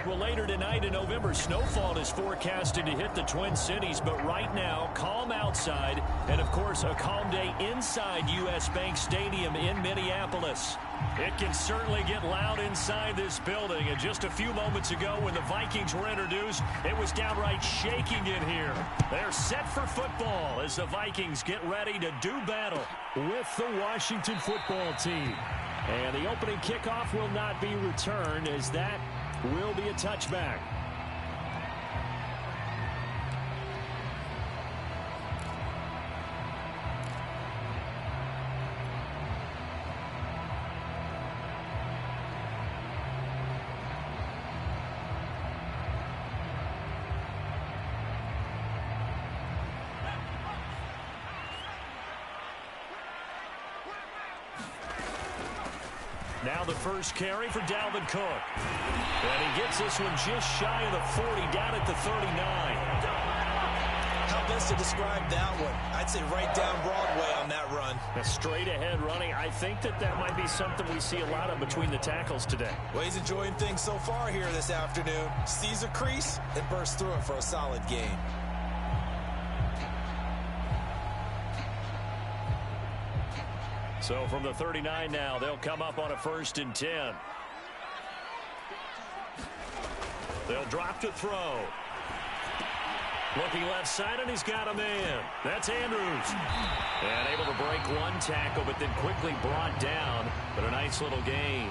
Well, later tonight in November, snowfall is forecasted to hit the Twin Cities, but right now, calm outside, and of course, a calm day inside U.S. Bank Stadium in Minneapolis. It can certainly get loud inside this building, and just a few moments ago when the Vikings were introduced, it was downright shaking in here. They're set for football as the Vikings get ready to do battle with the Washington football team. And the opening kickoff will not be returned, as that will be a touchback. Now the first carry for Dalvin Cook. And he gets this one just shy of the 40, down at the 39. How best to describe that one? I'd say right down Broadway on that run. A straight ahead running. I think that might be something we see a lot of between the tackles today. Well, he's enjoying things so far here this afternoon. Sees a crease and bursts through it for a solid gain. So from the 39 now, they'll come up on a 1st and 10. They'll drop to throw. Looking left side, and he's got a man. That's Andrews. And able to break one tackle, but then quickly brought down. But a nice little gain.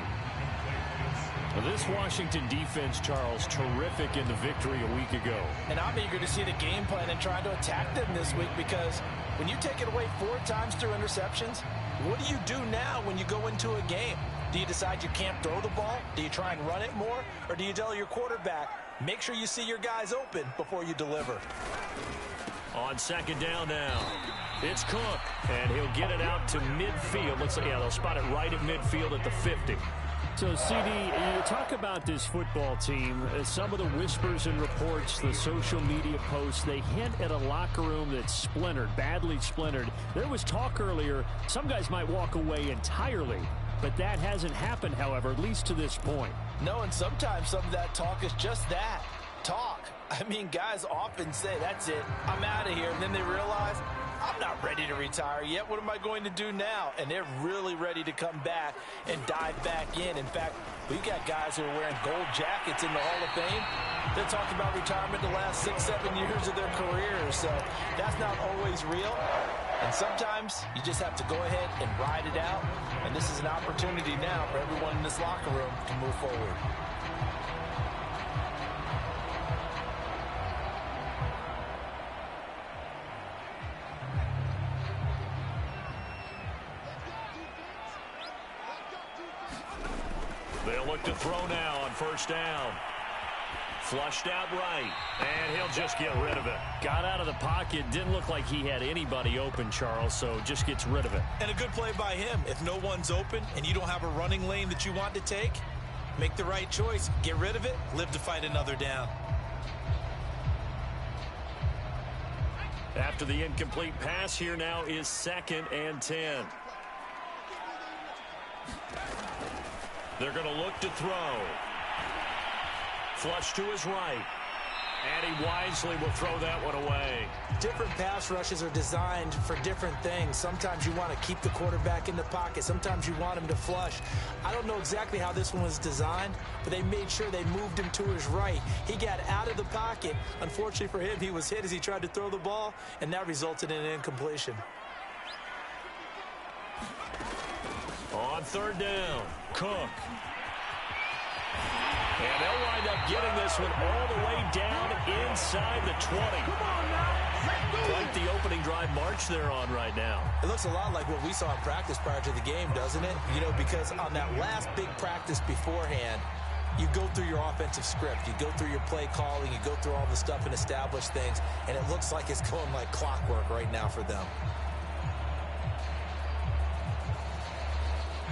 Well, this Washington defense, Charles, terrific in the victory a week ago. And I'm eager to see the game plan and try to attack them this week, because when you take it away 4 times through interceptions, what do you do now when you go into a game? Do you decide you can't throw the ball? Do you try and run it more? Or do you tell your quarterback, make sure you see your guys open before you deliver? On 2nd down now, it's Cook, and he'll get it out to midfield. Looks like, yeah, they'll spot it right at midfield at the 50. So, CD, you talk about this football team, some of the whispers and reports, the social media posts, they hint at a locker room that's splintered, badly splintered. There was talk earlier, some guys might walk away entirely, but that hasn't happened, however, at least to this point. No, and sometimes some of that talk is just that, talk. I mean, guys often say, that's it, I'm out of here, and then they realize, I'm not ready to retire yet. What am I going to do now? And they're really ready to come back and dive back in. In fact, we've got guys who are wearing gold jackets in the Hall of Fame. They're talking about retirement the last 6-7 years of their careers. So that's not always real. And sometimes you just have to go ahead and ride it out. And this is an opportunity now for everyone in this locker room to move forward. They'll look to throw now on 1st down. Flushed out right, and he'll just get rid of it. Got out of the pocket, didn't look like he had anybody open, Charles, so just gets rid of it. And a good play by him. If no one's open and you don't have a running lane that you want to take, make the right choice. Get rid of it, live to fight another down. After the incomplete pass, here now is 2nd and 10. They're going to look to throw. Flush to his right. And he wisely will throw that one away. Different pass rushes are designed for different things. Sometimes you want to keep the quarterback in the pocket. Sometimes you want him to flush. I don't know exactly how this one was designed, but they made sure they moved him to his right. He got out of the pocket. Unfortunately for him, he was hit as he tried to throw the ball, and that resulted in an incompletion. On 3rd down, Cook. And they'll wind up getting this one all the way down inside the 20. Quite the opening drive march they're on right now. It looks a lot like what we saw in practice prior to the game, doesn't it? You know, because on that last big practice beforehand, you go through your offensive script. You go through your play calling. You go through all the stuff and establish things. And it looks like it's going like clockwork right now for them.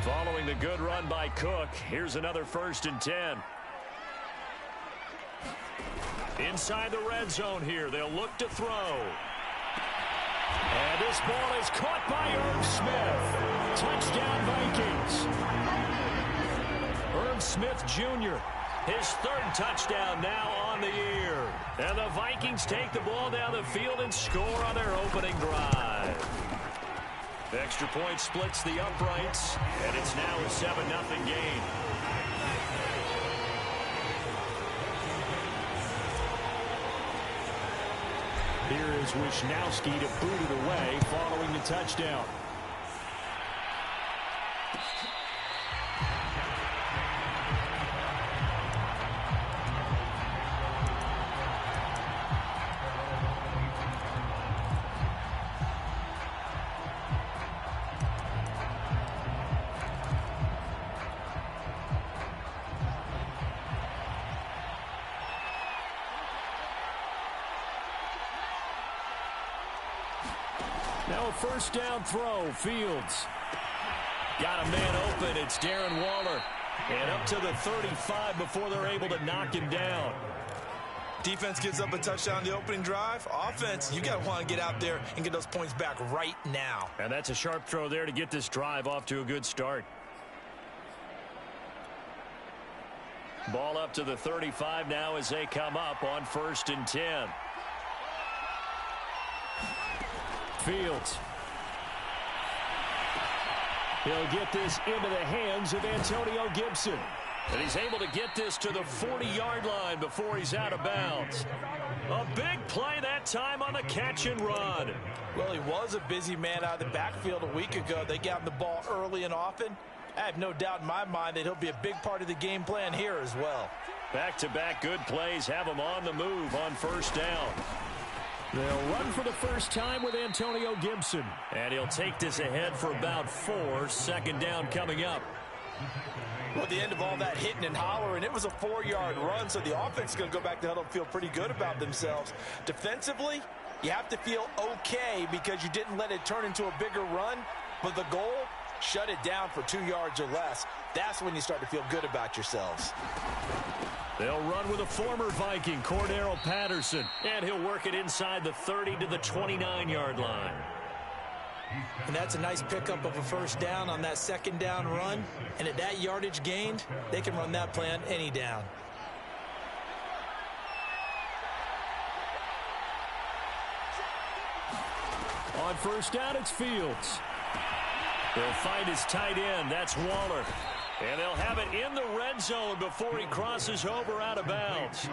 Following the good run by Cook, here's another 1st and 10. Inside the red zone here, they'll look to throw. And this ball is caught by Irv Smith. Touchdown, Vikings. Irv Smith Jr. His third touchdown now on the year. And the Vikings take the ball down the field and score on their opening drive. The extra point splits the uprights, and it's now a 7-0 game. Here is Wisnowski to boot it away following the touchdown. Now a first down throw. Fields got a man open. It's Darren Waller. And up to the 35 before they're able to knock him down. Defense gives up a touchdown on the opening drive. Offense, you got to want to get out there and get those points back right now. And that's a sharp throw there to get this drive off to a good start. Ball up to the 35 now as they come up on 1st and 10. Fields. He'll get this into the hands of Antonio Gibson. And he's able to get this to the 40-yard line before he's out of bounds. A big play that time on the catch and run. Well, he was a busy man out of the backfield a week ago. They got him the ball early and often. I have no doubt in my mind that he'll be a big part of the game plan here as well. Back-to-back good plays have him on the move on 1st down. They'll run for the first time with Antonio Gibson. And he'll take this ahead for about 4. 2nd down coming up. Well, at the end of all that hitting and hollering, it was a 4-yard run, so the offense is going to go back to the huddle and feel pretty good about themselves. Defensively, you have to feel okay because you didn't let it turn into a bigger run. But the goal, shut it down for 2 yards or less. That's when you start to feel good about yourselves. They'll run with a former Viking, Cordero Patterson, and he'll work it inside the 30 to the 29-yard line. And that's a nice pickup of a first down on that 2nd down run. And at that yardage gained, they can run that play on any down. On 1st down, it's Fields. They'll find his tight end. That's Waller. And they'll have it in the red zone before he crosses over out of bounds.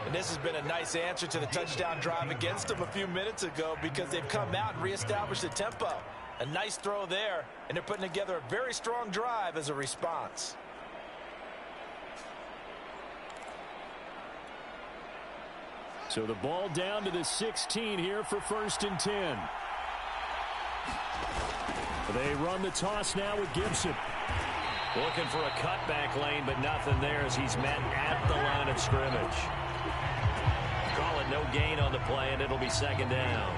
And this has been a nice answer to the touchdown drive against them a few minutes ago because they've come out and reestablished the tempo. A nice throw there, and they're putting together a very strong drive as a response. So the ball down to the 16 here for 1st and 10. They run the toss now with Gibson. Looking for a cutback lane, but nothing there as he's met at the line of scrimmage. Call it no gain on the play, and it'll be 2nd down.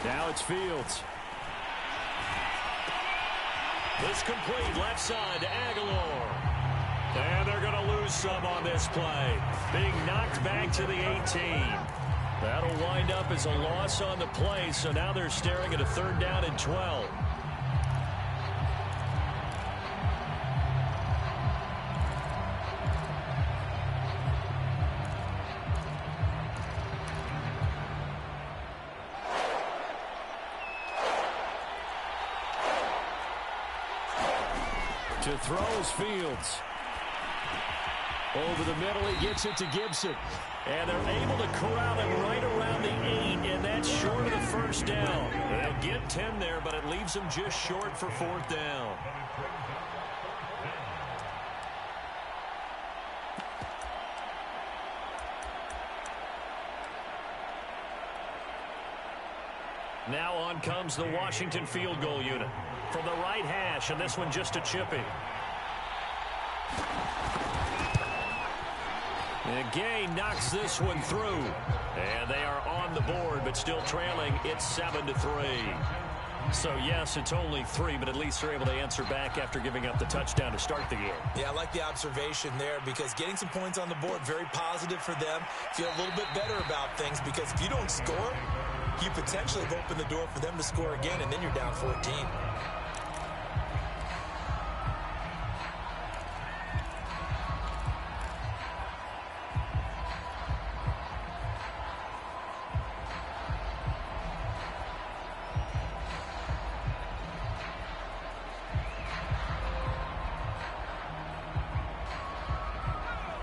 Now it's Fields. This complete left side to Aguilar. And they're going to lose some on this play. Being knocked back to the 18. That'll wind up as a loss on the play, so now they're staring at a 3rd down and 12. To throw is Fields. Over the middle, he gets it to Gibson. And they're able to corral him right around the 8, and that's short of the 1st down. They'll get 10 there, but it leaves them just short for 4th down. Now on comes the Washington field goal unit. From the right hash, and this one just a chipping. And Gay knocks this one through. And they are on the board, but still trailing. It's 7-3. So, yes, it's only 3, but at least they're able to answer back after giving up the touchdown to start the game. Yeah, I like the observation there because getting some points on the board, very positive for them. Feel a little bit better about things because if you don't score, you potentially have opened the door for them to score again, and then you're down 14.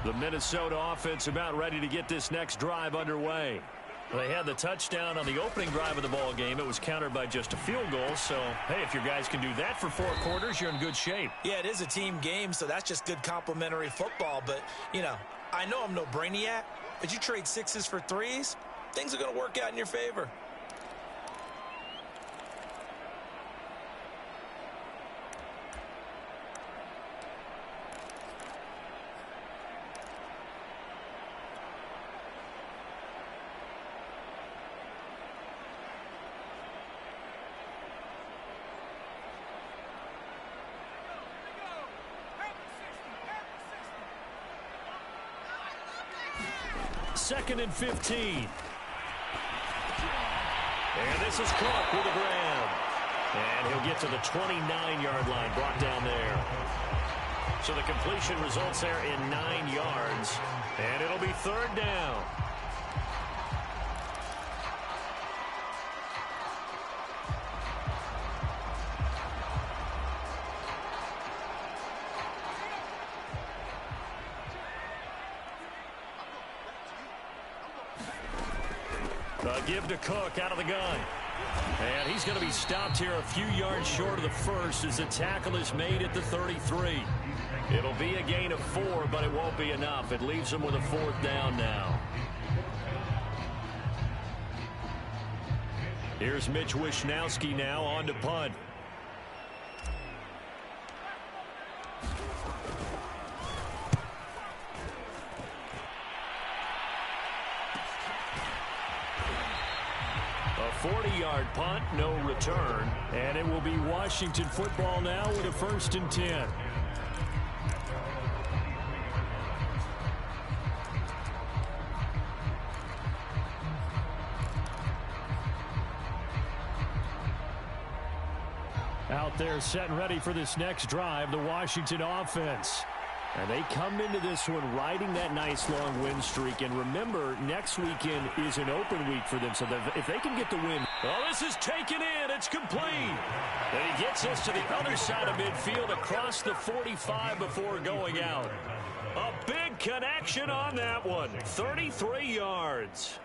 The Minnesota offense about ready to get this next drive underway. They had the touchdown on the opening drive of the ball game. It was countered by just a field goal. So, hey, if your guys can do that for 4 quarters, you're in good shape. Yeah, it is a team game, so that's just good complementary football. But, you know, I know I'm no brainiac, but you trade 6s for 3s, things are going to work out in your favor. Second and 15. And this is caught with a grab. And he'll get to the 29-yard line, brought down there. So the completion results there in 9 yards. And it'll be 3rd down. Give to Cook out of the gun. And he's going to be stopped here a few yards short of the first as the tackle is made at the 33. It'll be a gain of 4, but it won't be enough. It leaves him with a 4th down now. Here's Mitch Wishnowski now on to punt. A 40-yard punt, no return. And it will be Washington football now with a 1st and 10. Out there set and ready for this next drive, the Washington offense. And they come into this one riding that nice long win streak. And remember, next weekend is an open week for them. So if they can get the win. Oh, this is taken in. It's complete. And he gets us to the other side of midfield across the 45 before going out. A big connection on that one. 33 yards.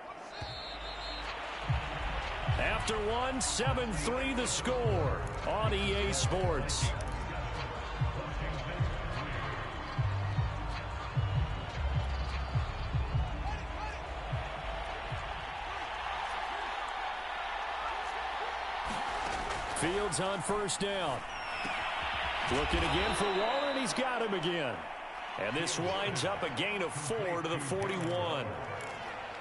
After one, 7-3 the score on EA Sports. Fields on 1st down. Looking again for Waller, and he's got him again. And this winds up a gain of 4 to the 41.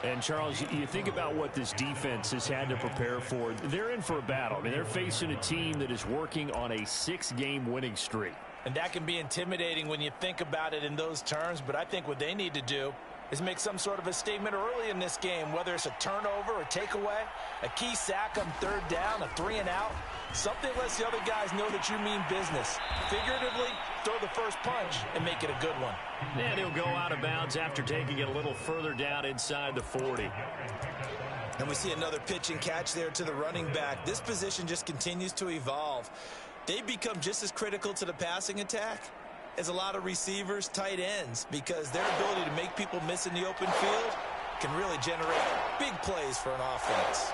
And, Charles, you think about what this defense has had to prepare for. They're in for a battle. I mean, they're facing a team that is working on a 6-game winning streak. And that can be intimidating when you think about it in those terms. But I think what they need to do is make some sort of a statement early in this game, whether it's a turnover or takeaway, a key sack on 3rd down, a 3-and-out. Something lets the other guys know that you mean business. Figuratively, throw the first punch and make it a good one. And he'll go out of bounds after taking it a little further down inside the 40. And we see another pitch and catch there to the running back. This position just continues to evolve. They become just as critical to the passing attack as a lot of receivers, tight ends, because their ability to make people miss in the open field can really generate big plays for an offense.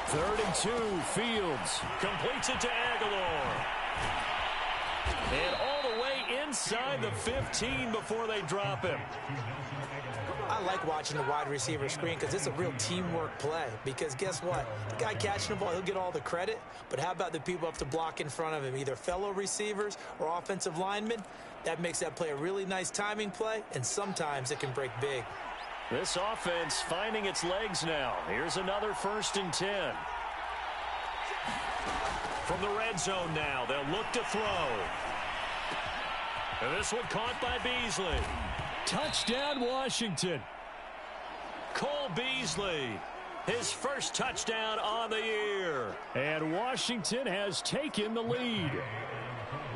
Third and 2, Fields completes it to Aguilar. And all the way inside the 15 before they drop him. I like watching the wide receiver screen because it's a real teamwork play. Because guess what? The guy catching the ball, he'll get all the credit. But how about the people up to block in front of him, either fellow receivers or offensive linemen? That makes that play a really nice timing play, and sometimes it can break big. This offense finding its legs now. Here's another 1st and 10. From the red zone now, they'll look to throw. And this one caught by Beasley. Touchdown, Washington. Cole Beasley, his first touchdown on the year. And Washington has taken the lead.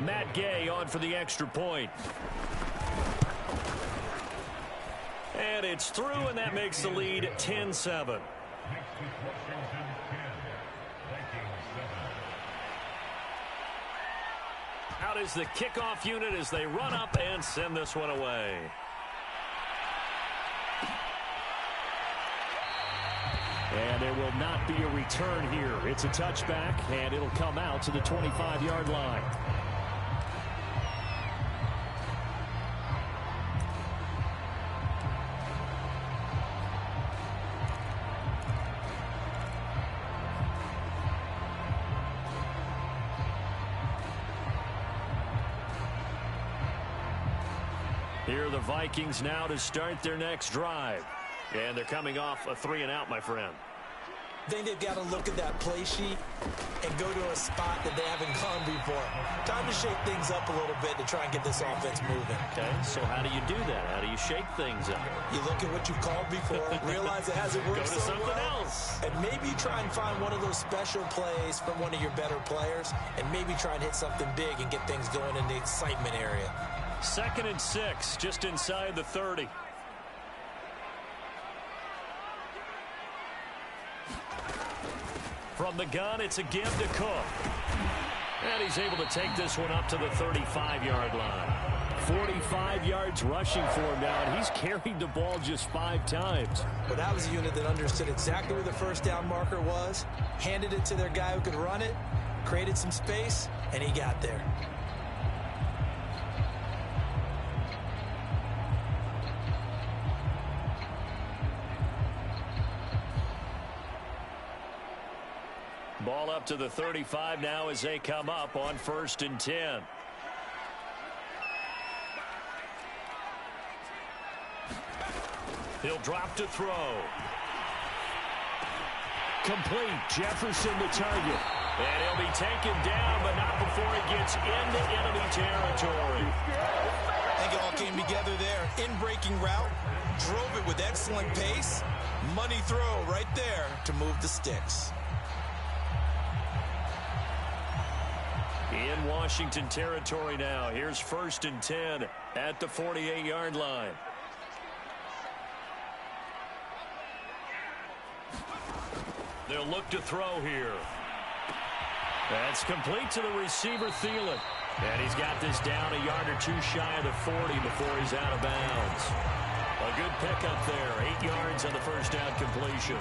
Matt Gay on for the extra point. And it's through, and that makes the lead 10-7. Out is the kickoff unit as they run up and send this one away. And there will not be a return here. It's a touchback, and it'll come out to the 25-yard line. Here are the Vikings now to start their next drive. And they're coming off a 3-and-out, my friend. I think they've got to look at that play sheet and go to a spot that they haven't gone before. Time to shake things up a little bit to try and get this offense moving. Okay, so how do you do that? How do you shake things up? You look at what you've called before, realize it hasn't worked Go to so something well, else. and maybe try and find one of those special plays from one of your better players, and maybe try and hit something big and get things going in the excitement area. 2nd and 6, just inside the 30. From the gun, it's a give to Cook. And he's able to take this one up to the 35-yard line. 45 yards rushing for him now, and he's carried the ball just 5 times. Well, that was a unit that understood exactly where the first down marker was, handed it to their guy who could run it, created some space, and he got there. Ball up to the 35 now as they come up on 1st and 10. He'll drop to throw. Complete. Jefferson the target. And he'll be taken down, but not before he gets into enemy territory. I think it all came together there. In-breaking route, drove it with excellent pace. Money throw right there to move the sticks. In Washington territory now. Here's 1st and 10 at the 48-yard line. They'll look to throw here. That's complete to the receiver, Thielen. And he's got this down a yard or 2 shy of the 40 before he's out of bounds. A good pickup there. 8 yards on the first down completion.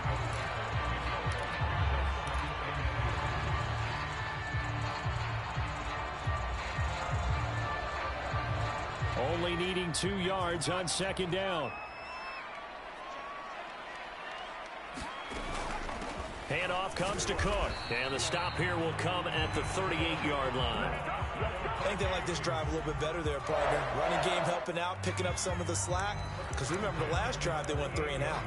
Only needing 2 yards on 2nd down. Handoff comes to Cook. And the stop here will come at the 38-yard line. I think they like this drive a little bit better there, partner. Running game helping out, picking up some of the slack. Because remember the last drive, they went 3-and-out.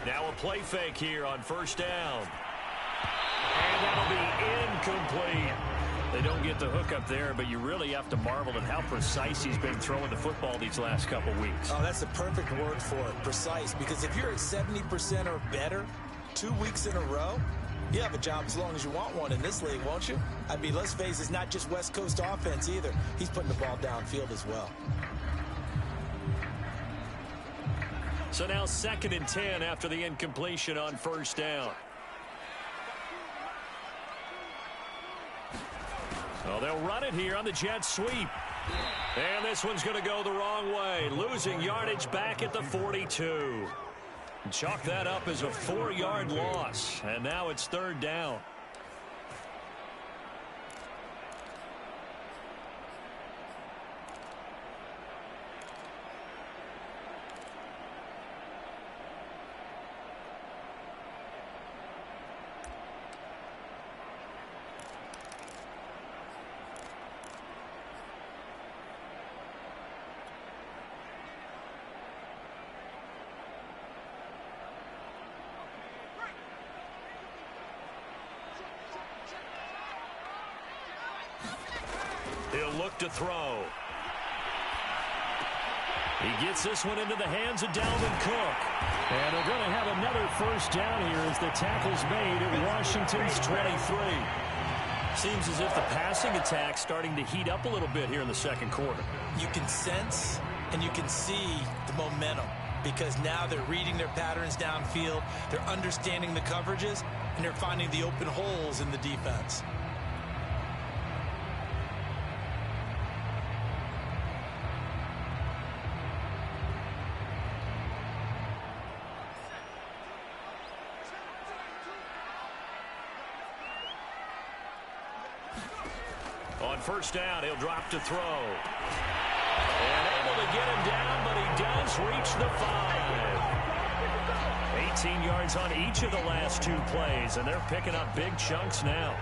Now a play fake here on 1st down. And that'll be incomplete. They don't get the hook up there, but you really have to marvel at how precise he's been throwing the football these last couple weeks. Oh, that's the perfect word for it, precise. Because if you're at 70% or better 2 weeks in a row, you have a job as long as you want one in this league, won't you? I mean, let's face it, it's not just West Coast offense either. He's putting the ball downfield as well. So now 2nd and 10 after the incompletion on 1st down. Well, they'll run it here on the jet sweep. And this one's going to go the wrong way. Losing yardage back at the 42. Chalk that up as a 4-yard loss. And now it's 3rd down. He'll look to throw. He gets this one into the hands of Dalvin Cook. And they're going to have another first down here as the tackle's made at Washington's 23. Seems as if the passing attack's starting to heat up a little bit here in the second quarter. You can sense and you can see the momentum because now they're reading their patterns downfield, they're understanding the coverages, and they're finding the open holes in the defense. On first down, he'll drop to throw. And able to get him down, but he does reach the 5. 18 yards on each of the last 2 plays, and they're picking up big chunks now.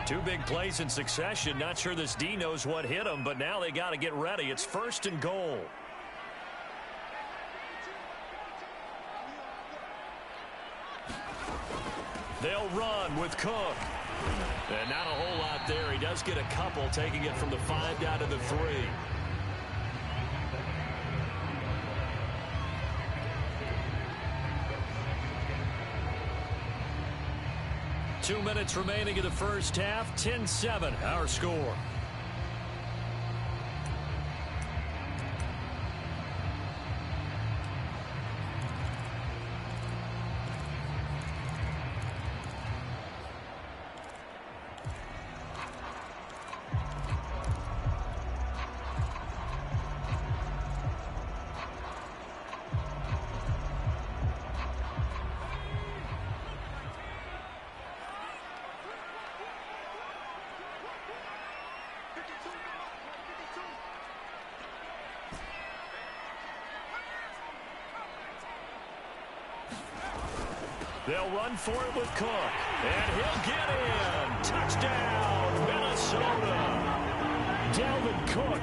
Two big plays in succession. Not sure this D knows what hit him, but now they got to get ready. It's first and goal. They'll run with Cook. And not a whole lot there. He does get a couple, taking it from the 5 down to the 3. 2 minutes remaining in the first half. 10-7, our score. They'll run for it with Cook. And he'll get in. Touchdown, Minnesota. Dalvin Cook.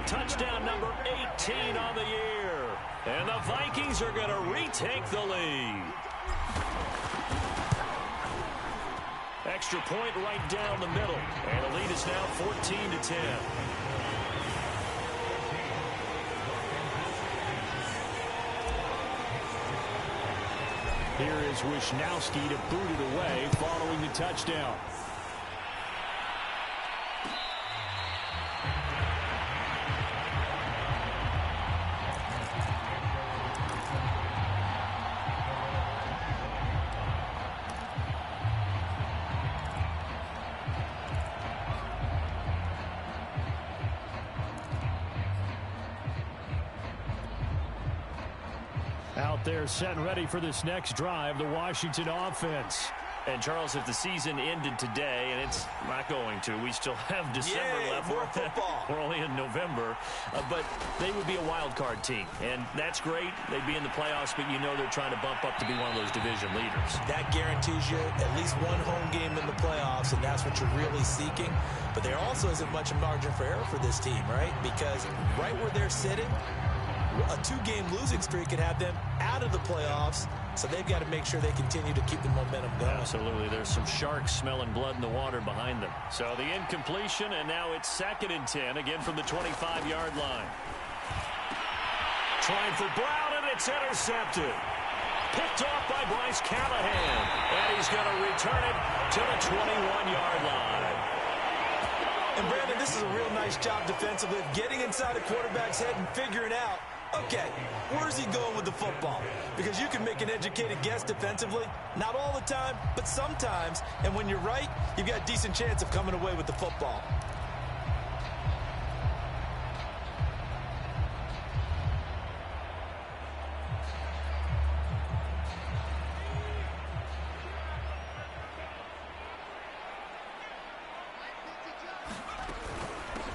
Touchdown number 18 on the year. And the Vikings are going to retake the lead. Extra point right down the middle. And the lead is now 14-10. Here is Wisnowski to boot it away following the touchdown. Out there set and ready for this next drive, the Washington offense. And, Charles, if the season ended today, and it's not going to, we still have December left. More football. We're only in November. But they would be a wild card team. And that's great. They'd be in the playoffs, but you know they're trying to bump up to be one of those division leaders. That guarantees you at least one home game in the playoffs, and that's what you're really seeking. But there also isn't much margin for error for this team, right? Because right where they're sitting, a 2-game losing streak could have them out of the playoffs, so they've got to make sure they continue to keep the momentum going. Absolutely. There's some sharks smelling blood in the water behind them. So the incompletion, and now it's 2nd and 10, again from the 25-yard line. Trying for Brown, and it's intercepted. Picked off by Bryce Callahan, and he's going to return it to the 21-yard line. And, Brandon, this is a real nice job defensively of getting inside the quarterback's head and figuring out, okay, where's he going with the football? Because you can make an educated guess defensively, not all the time, but sometimes. And when you're right, you've got a decent chance of coming away with the football.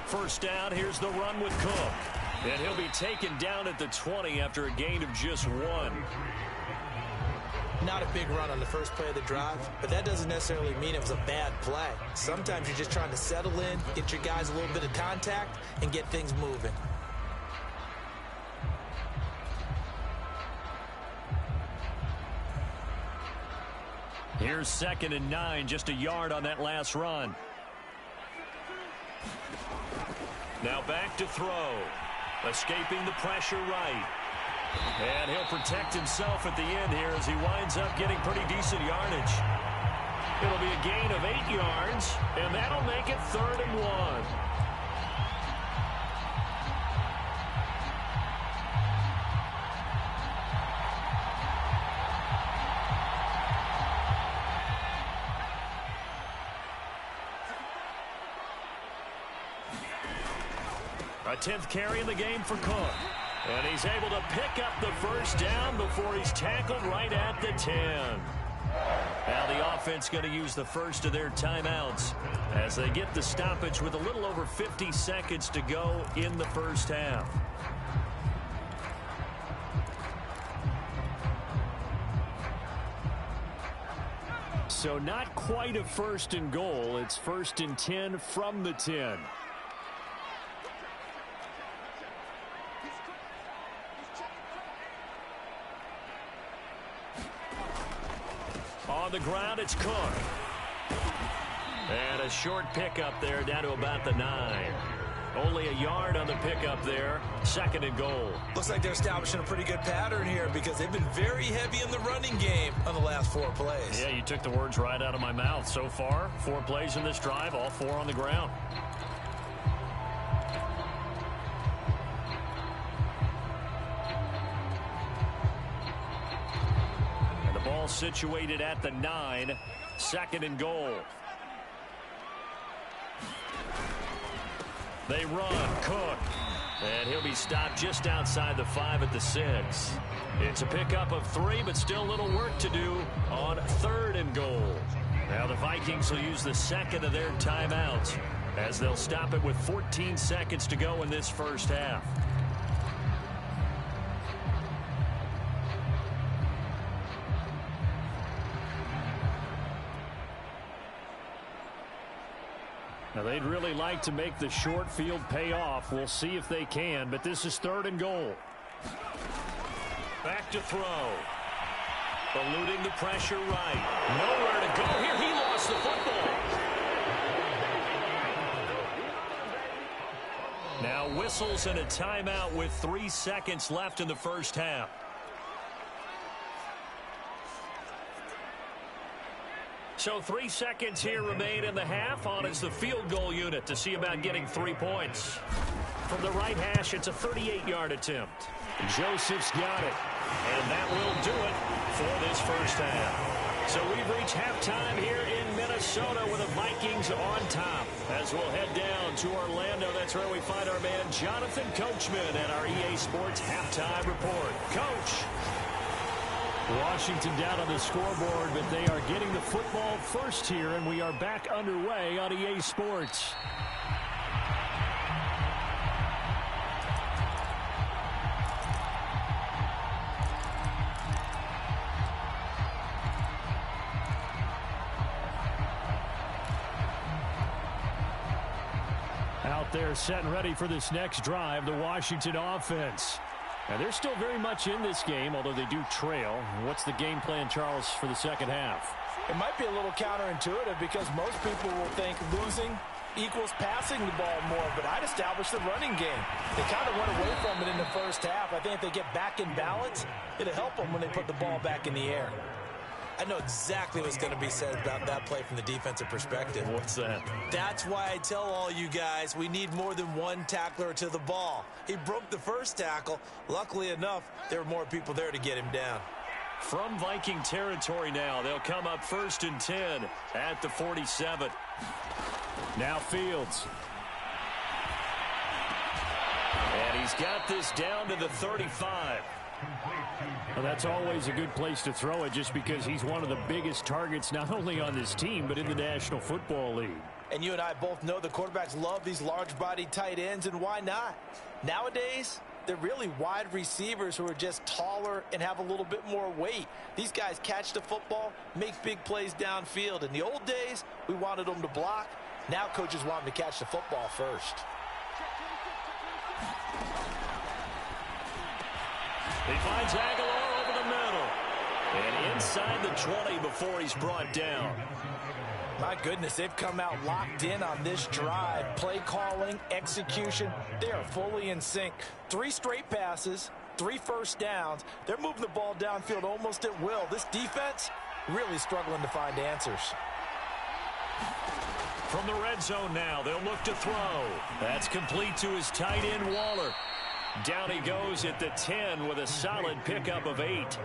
First down, here's the run with Cook. And he'll be taken down at the 20 after a gain of just 1. not a big run on the first play of the drive, but that doesn't necessarily mean it was a bad play. Sometimes you're just trying to settle in, get your guys a little bit of contact, and get things moving. Here's 2nd and 9, just a yard on that last run. Now back to throw. Escaping the pressure right. And he'll protect himself at the end here as he winds up getting pretty decent yardage. It'll be a gain of 8 yards, and that'll make it 3rd and 1. A 10th carry in the game for Cook. And he's able to pick up the first down before he's tackled right at the 10. Now the offense going to use the first of their timeouts as they get the stoppage with a little over 50 seconds to go in the first half. So not quite a 1st and goal. It's 1st and 10 from the 10. On the ground, it's Cook. And a short pickup there down to about the 9. Only a yard on the pickup there. 2nd and goal. Looks like they're establishing a pretty good pattern here because they've been very heavy in the running game on the last 4 plays. Yeah, you took the words right out of my mouth. So far, 4 plays in this drive, all 4 on the ground. Situated at the 9, 2nd and goal. They run, Cook, and he'll be stopped just outside the 5 at the 6. It's a pickup of 3, but still a little work to do on 3rd and goal. Now the Vikings will use the 2nd of their timeouts as they'll stop it with 14 seconds to go in this first half. Now they'd really like to make the short field pay off. We'll see if they can, but this is 3rd and goal. Back to throw. Eluding the pressure right. Nowhere to go here. He lost the football. Now whistles and a timeout with 3 seconds left in the first half. So 3 seconds here remain in the half. On is the field goal unit to see about getting 3 points. From the right hash, it's a 38-yard attempt. Joseph's got it. And that will do it for this first half. So we've reached halftime here in Minnesota with the Vikings on top. As we'll head down to Orlando, that's where we find our man Jonathan Coachman at our EA Sports Halftime Report. Coach. Washington down on the scoreboard, but they are getting the football first here, and we are back underway on EA Sports. Out there set and ready for this next drive, the Washington offense. Now, they're still very much in this game, although they do trail. What's the game plan, Charles, for the second half? It might be a little counterintuitive because most people will think losing equals passing the ball more, but I'd establish the running game. They kind of went away from it in the first half. I think if they get back in balance, it'll help them when they put the ball back in the air. I know exactly what's going to be said about that play from the defensive perspective. What's that? That's why I tell all you guys we need more than one tackler to the ball. He broke the first tackle. Luckily enough, there were more people there to get him down. From Viking territory now, they'll come up 1st and 10 at the 47. Now Fields. And he's got this down to the 35. Well, that's always a good place to throw it just because he's one of the biggest targets not only on this team but in the National Football League. And you and I both know the quarterbacks love these large-bodied tight ends, and why not? Nowadays, they're really wide receivers who are just taller and have a little bit more weight. These guys catch the football, make big plays downfield. In the old days, we wanted them to block. Now coaches want them to catch the football first. He finds Aguilar over the middle. And inside the 20 before he's brought down. My goodness, they've come out locked in on this drive. Play calling, execution, they are fully in sync. 3 straight passes, 3 first downs. They're moving the ball downfield almost at will. This defense really struggling to find answers. From the red zone now, they'll look to throw. That's complete to his tight end, Waller. Down he goes at the 10 with a solid pickup of 8.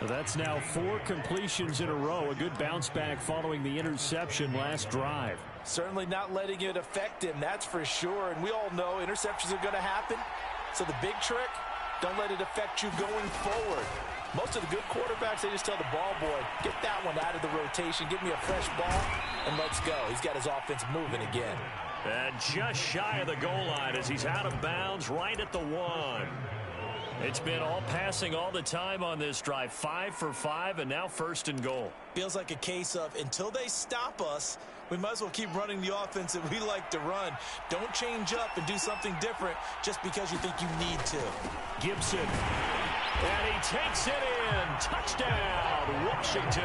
That's now 4 completions in a row. A good bounce back following the interception last drive. Certainly not letting it affect him, that's for sure. And we all know interceptions are going to happen. So the big trick, don't let it affect you going forward. Most of the good quarterbacks, they just tell the ball boy, get that one out of the rotation, give me a fresh ball, and let's go. He's got his offense moving again. And just shy of the goal line as he's out of bounds right at the 1. It's been all passing all the time on this drive. 5 for 5, and now 1st and goal. Feels like a case of until they stop us, we might as well keep running the offense that we like to run. Don't change up and do something different just because you think you need to. Gibson. And he takes it in. Touchdown, Washington.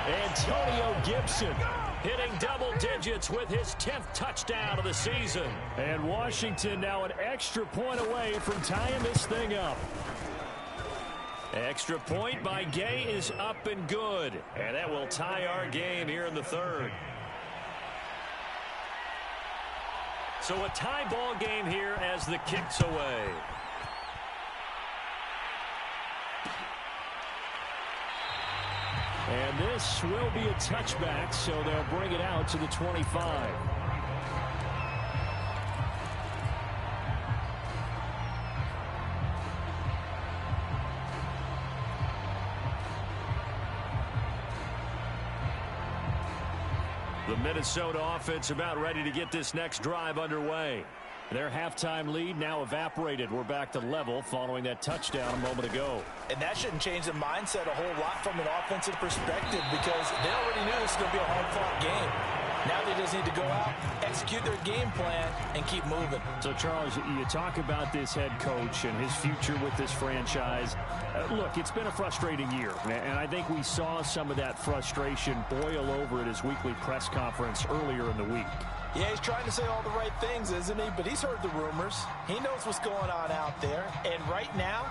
Antonio Gibson hitting double digits with his 10th touchdown of the season. And Washington now an extra point away from tying this thing up. Extra point by Gay is up and good. And that will tie our game here in the 3rd. So a tie ball game here as the kick's away. And this will be a touchback, so they'll bring it out to the 25. The Minnesota offense about ready to get this next drive underway. Their halftime lead now evaporated. We're back to level following that touchdown a moment ago. And that shouldn't change the mindset a whole lot from an offensive perspective because they already knew this was going to be a hard-fought game. Now they just need to go out, execute their game plan, and keep moving. So, Charles, you talk about this head coach and his future with this franchise. Look, it's been a frustrating year, and I think we saw some of that frustration boil over at his weekly press conference earlier in the week. Yeah, he's trying to say all the right things, isn't he? But he's heard the rumors. He knows what's going on out there. And right now,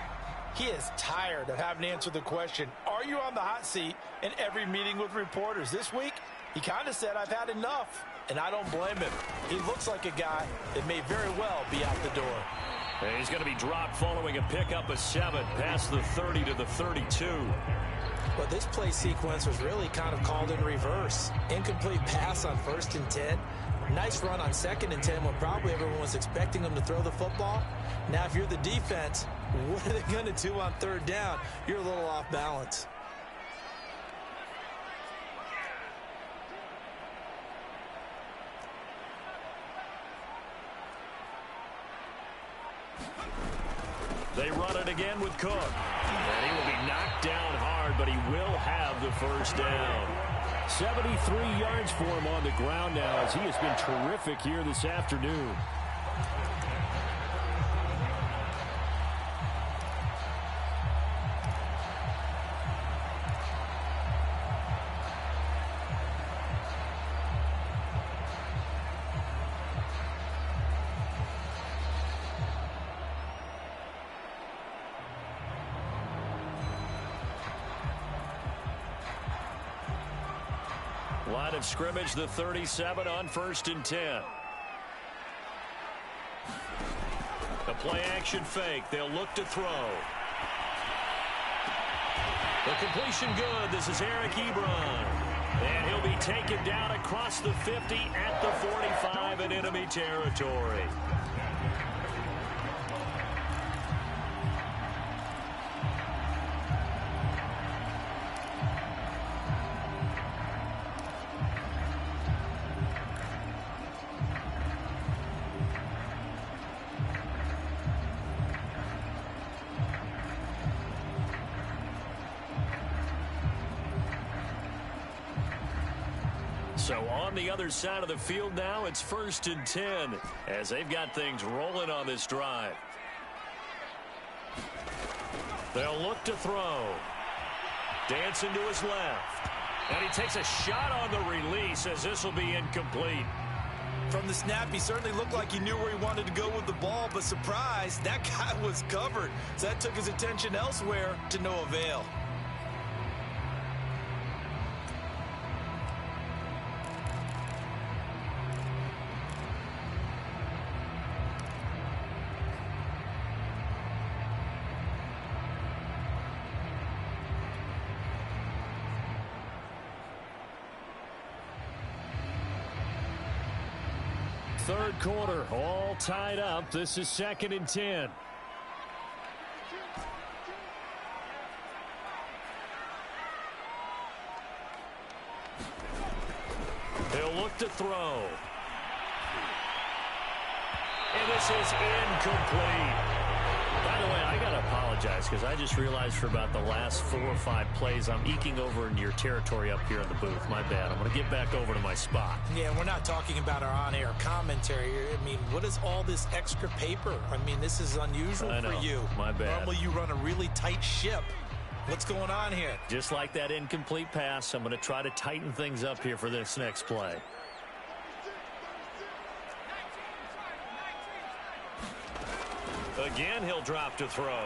he is tired of having to answer the question, are you on the hot seat in every meeting with reporters? This week, he kind of said, I've had enough. And I don't blame him. He looks like a guy that may very well be out the door. And he's going to be dropped following a pickup of 7 past the 30 to the 32. Well, this play sequence was really kind of called in reverse. Incomplete pass on 1st and 10. Nice run on 2nd and 10 when probably everyone was expecting them to throw the football. Now, if you're the defense, what are they going to do on 3rd down? You're a little off balance. They run it again with Cook. And he will be knocked down hard, but he will have the 1st down. 73 yards for him on the ground now as he has been terrific here this afternoon. Line of scrimmage, the 37 on 1st and 10. A play-action fake. They'll look to throw. The completion good. This is Eric Ebron. And he'll be taken down across the 50 at the 45 in enemy territory. So on the other side of the field now, it's 1st and 10 as they've got things rolling on this drive. They'll look to throw. Dancing to his left. And he takes a shot on the release as this will be incomplete. From the snap, he certainly looked like he knew where he wanted to go with the ball, but surprise, that guy was covered. So that took his attention elsewhere to no avail. Third quarter, all tied up. This is 2nd and 10. He'll look to throw. And this is incomplete. By the way, I got to apologize because I just realized for about the last 4 or 5 plays, I'm eking over into your territory up here in the booth. My bad. I'm going to get back over to my spot. Yeah, we're not talking about our on-air commentary here. I mean, what is all this extra paper? I mean, this is unusual for you. My bad. Normally you run a really tight ship. What's going on here? Just like that incomplete pass, I'm going to try to tighten things up here for this next play. Again, he'll drop to throw.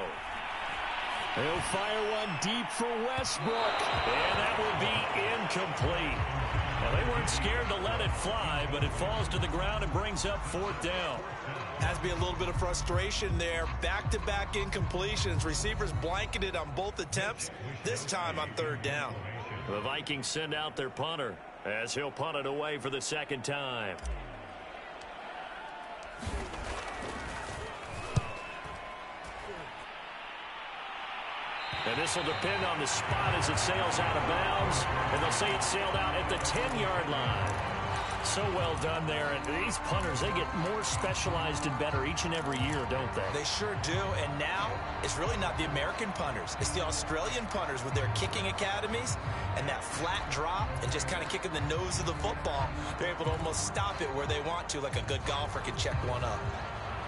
He'll fire one deep for Westbrook. And that will be incomplete. Well, they weren't scared to let it fly, but it falls to the ground and brings up 4th down. Has to be a little bit of frustration there. Back-to-back incompletions. Receivers blanketed on both attempts, this time on 3rd down. The Vikings send out their punter as he'll punt it away for the 2nd time. And this will depend on the spot as it sails out of bounds. And they'll say it sailed out at the 10-yard line. So well done there. And these punters, they get more specialized and better each and every year, don't they? They sure do. And now it's really not the American punters. It's the Australian punters with their kicking academies and that flat drop and just kind of kicking the nose of the football. They're able to almost stop it where they want to, like a good golfer can check one up.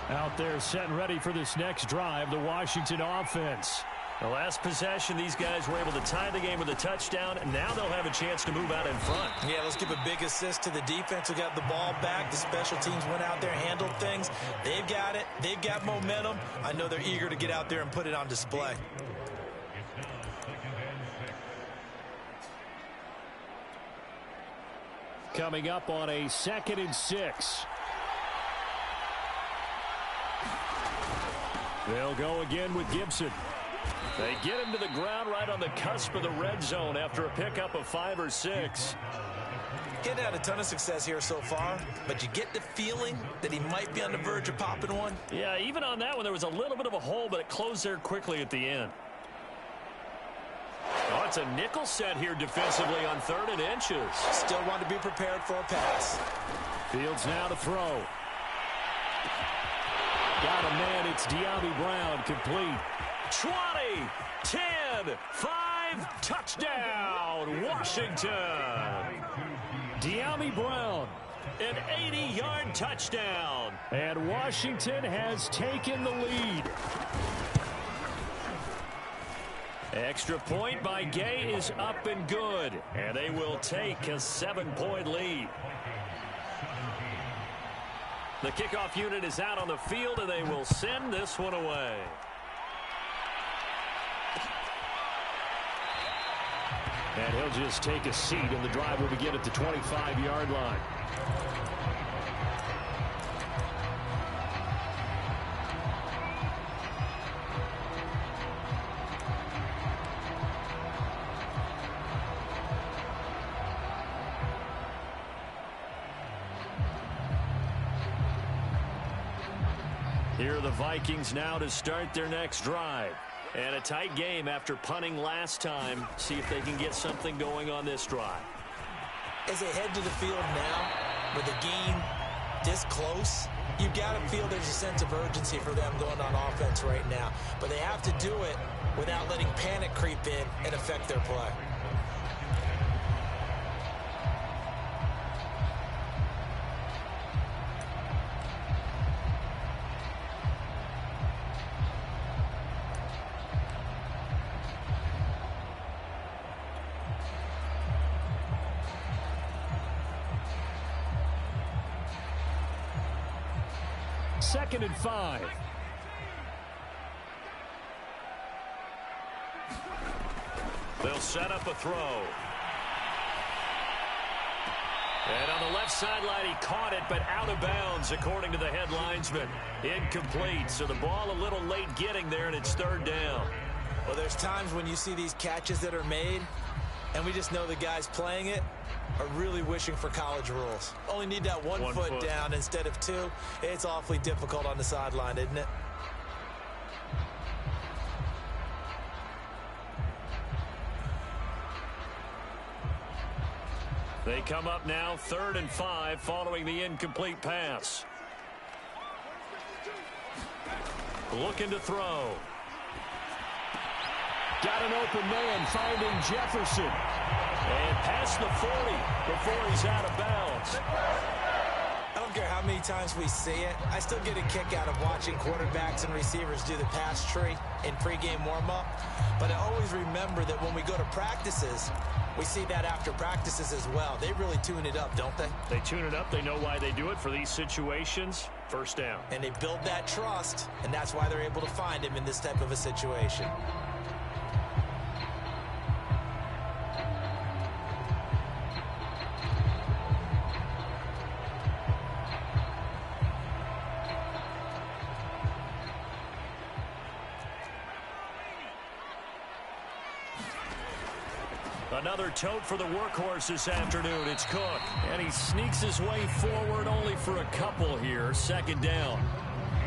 Out there set and ready for this next drive, the Washington offense. The last possession, these guys were able to tie the game with a touchdown, and now they'll have a chance to move out in front. Yeah, let's give a big assist to the defense who got the ball back. The special teams went out there, handled things. They've got it. They've got momentum. I know they're eager to get out there and put it on display. Coming up on a 2nd and 6. They'll go again with Gibson. They get him to the ground right on the cusp of the red zone after a pickup of 5 or 6. Getting had a ton of success here so far, but you get the feeling that he might be on the verge of popping one. Yeah, even on that one, there was a little bit of a hole, but it closed there quickly at the end. Oh, it's a nickel set here defensively on 3rd and inches. Still want to be prepared for a pass. Fields now to throw. Got a man, it's De'Ami Brown, complete. 20, 10, 5, touchdown, Washington. De'Ami Brown. An 80-yard touchdown. And Washington has taken the lead. Extra point by Gay is up and good. And they will take a 7-point lead. The kickoff unit is out on the field, and they will send this one away. And he'll just take a seat, and the drive will begin at the 25-yard line. Here are the Vikings now to start their next drive. And a tight game after punting last time. See if they can get something going on this drive. As they head to the field now, with the game this close, you've got to feel there's a sense of urgency for them going on offense right now. But they have to do it without letting panic creep in and affect their play. 2nd and 5. They'll set up a throw. And on the left sideline, he caught it, but out of bounds, according to the head linesman. Incomplete, so the ball a little late getting there, and it's 3rd down. Well, there's times when you see these catches that are made, and we just know the guys playing it are really wishing for college rules. Only need that one foot down instead of 2. It's awfully difficult on the sideline, isn't it? They come up now 3rd and 5 following the incomplete pass. Looking to throw. Got an open man, finding Jefferson. And past the 40 before he's out of bounds. I don't care how many times we see it. I still get a kick out of watching quarterbacks and receivers do the pass tree in pregame warm-up. But I always remember that when we go to practices, we see that after practices as well. They really tune it up, don't they? They tune it up. They know why they do it for these situations. 1st down. And they build that trust, and that's why they're able to find him in this type of a situation. Another tote for the workhorse this afternoon. It's Cook. And he sneaks his way forward only for a couple here. 2nd down.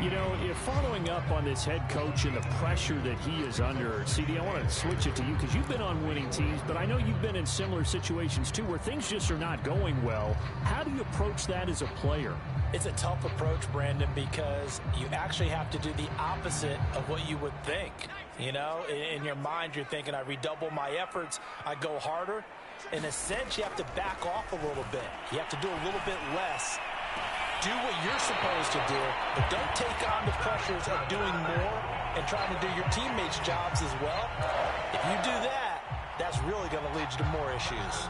You know, if following up on this head coach and the pressure that he is under, CD, I want to switch it to you because you've been on winning teams, but I know you've been in similar situations too where things just are not going well. How do you approach that as a player? It's a tough approach, Brandon, because you actually have to do the opposite of what you would think. You know, in your mind, you're thinking, I redouble my efforts, I go harder. In a sense, you have to back off a little bit. You have to do a little bit less. Do what you're supposed to do, but don't take on the pressures of doing more and trying to do your teammates' jobs as well. If you do that, that's really going to lead you to more issues.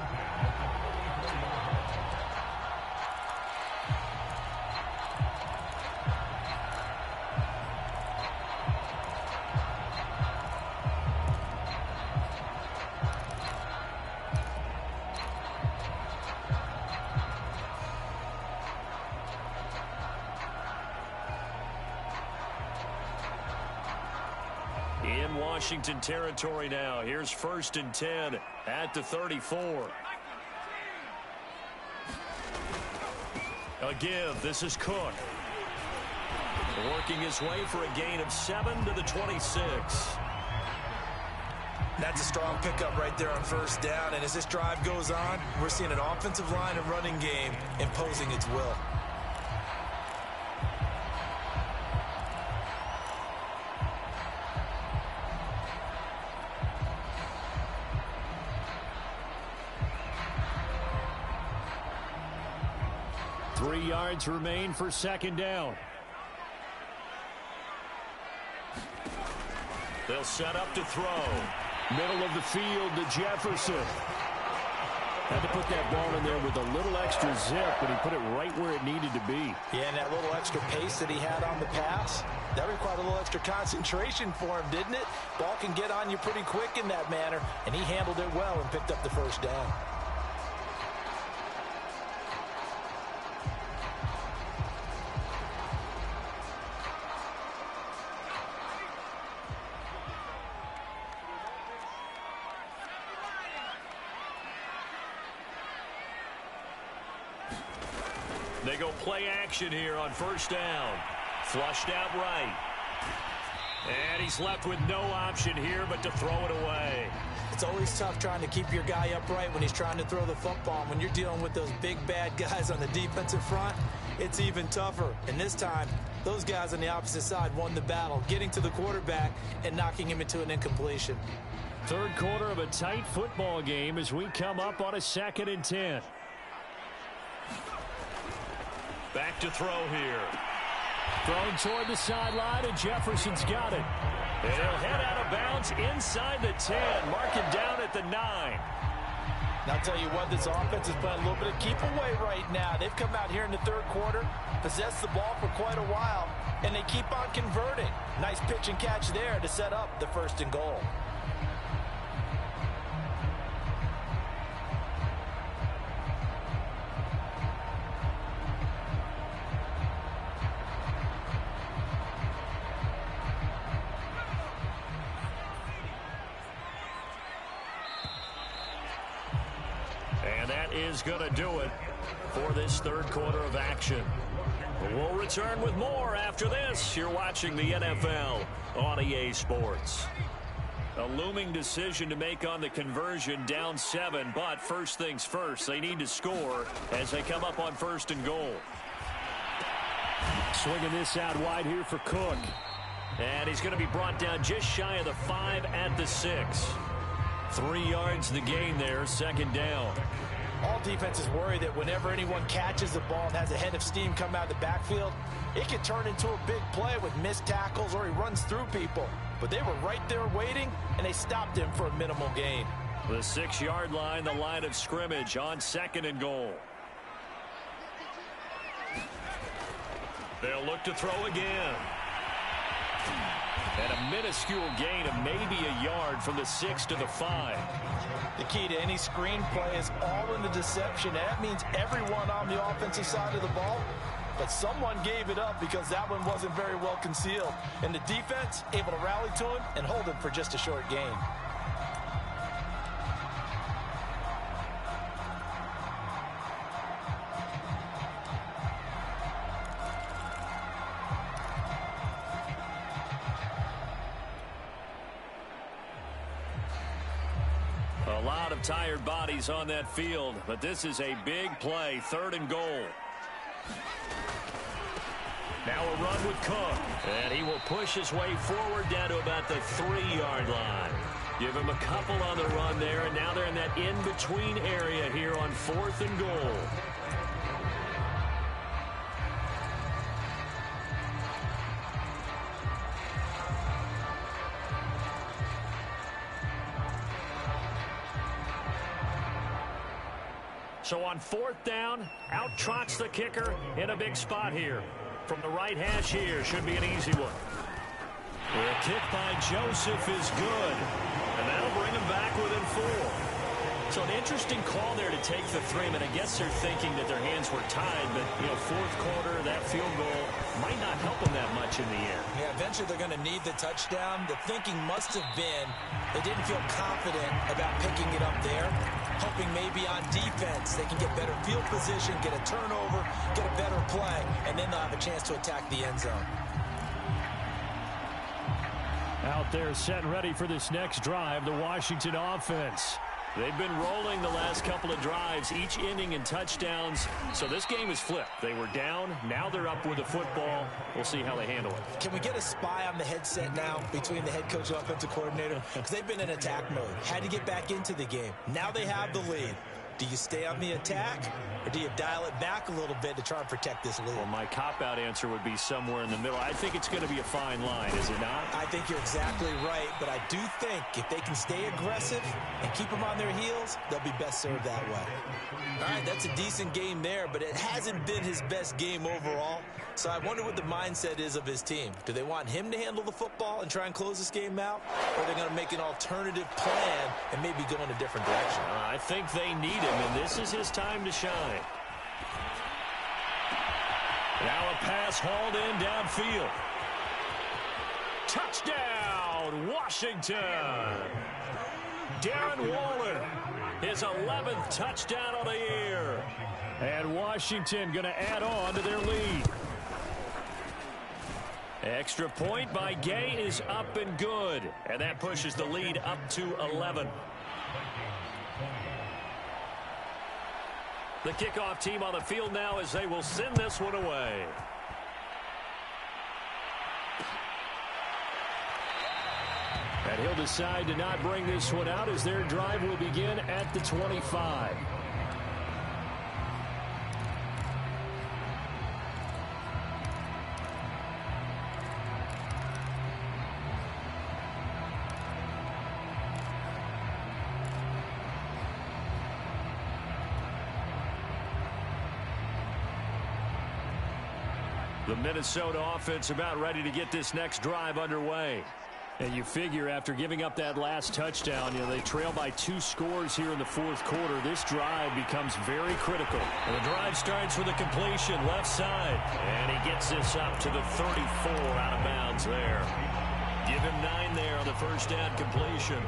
In Washington territory now. Here's 1st and 10 at the 34. A give. This is Cook. Working his way for a gain of 7 to the 26. That's a strong pickup right there on 1st down. And as this drive goes on, we're seeing an offensive line and running game imposing its will. Yards remain for 2nd down. They'll set up to throw. Middle of the field to Jefferson. Had to put that ball in there with a little extra zip, but he put it right where it needed to be. Yeah, and that little extra pace that he had on the pass, that required a little extra concentration for him, didn't it? Ball can get on you pretty quick in that manner, and he handled it well and picked up the 1st down. They go play action here on 1st down. Flushed out right. And he's left with no option here but to throw it away. It's always tough trying to keep your guy upright when he's trying to throw the football. And when you're dealing with those big, bad guys on the defensive front, it's even tougher. And this time, those guys on the opposite side won the battle, getting to the quarterback and knocking him into an incompletion. 3rd quarter of a tight football game as we come up on a 2nd and 10. Back to throw here. Thrown toward the sideline, and Jefferson's got it. And he'll head out of bounds inside the 10. Mark it down at the 9. And I'll tell you what, this offense is playing a little bit of keep away right now. They've come out here in the third quarter, possessed the ball for quite a while, and they keep on converting. Nice pitch and catch there to set up the 1st and goal. And that is going to do it for this third quarter of action. We'll return with more after this. You're watching the NFL on EA Sports. A looming decision to make on the conversion, down 7, but first things first, they need to score as they come up on 1st and goal. Swinging this out wide here for Cook. And he's going to be brought down just shy of the 5 at the 6. 3 yards the gain there, 2nd down. All defenses worry that whenever anyone catches the ball and has a head of steam come out of the backfield, it can turn into a big play with missed tackles or he runs through people. But they were right there waiting, and they stopped him for a minimal gain. The 6-yard line, the line of scrimmage on 2nd and goal. They'll look to throw again. And a minuscule gain of maybe a yard from the 6 to the 5. The key to any screenplay is all in the deception. That means everyone on the offensive side of the ball, but someone gave it up because that one wasn't very well concealed. And the defense able to rally to him and hold him for just a short gain. A lot of tired bodies on that field, but this is a big play, 3rd and goal. Now a run with Cook, and he will push his way forward down to about the 3-yard line. Give him a couple on the run there, and now they're in that in-between area here on 4th and goal. So on 4th down, out trots the kicker in a big spot here. From the right hash here, should be an easy one. The kick by Joseph is good, and that'll bring him back within 4. So an interesting call there to take the 3. I guess they're thinking that their hands were tied, but, 4th quarter, that field goal might not help them that much in the end. Yeah, eventually they're going to need the touchdown. The thinking must have been they didn't feel confident about picking it up there, hoping maybe on defense they can get better field position, get a turnover, get a better play, and then they'll have a chance to attack the end zone. Out there set and ready for this next drive, the Washington offense. They've been rolling the last couple of drives, each inning in touchdowns. So this game is flipped. They were down. Now they're up with the football. We'll see how they handle it. Can we get a spy on the headset now between the head coach and offensive coordinator? Because they've been in attack mode. Had to get back into the game. Now they have the lead. Do you stay on the attack, or do you dial it back a little bit to try and protect this lead? Well, my cop-out answer would be somewhere in the middle. I think it's going to be a fine line, is it not? I think you're exactly right, but I do think if they can stay aggressive and keep them on their heels, they'll be best served that way. All right, that's a decent game there, but it hasn't been his best game overall. So I wonder what the mindset is of his team. Do they want him to handle the football and try and close this game out? Or are they going to make an alternative plan and maybe go in a different direction? I think they need him, and this is his time to shine. Now a pass hauled in downfield. Touchdown, Washington! Darren Waller, his 11th touchdown of the year. And Washington going to add on to their lead. Extra point by Gay is up and good. And that pushes the lead up to 11. The kickoff team on the field now as they will send this one away. And he'll decide to not bring this one out as their drive will begin at the 25. The Minnesota offense about ready to get this next drive underway. And you figure after giving up that last touchdown, they trail by 2 scores here in the fourth quarter. This drive becomes very critical. And the drive starts with a completion left side. And he gets this up to the 34 out of bounds there. Give him 9 there on the first down completion.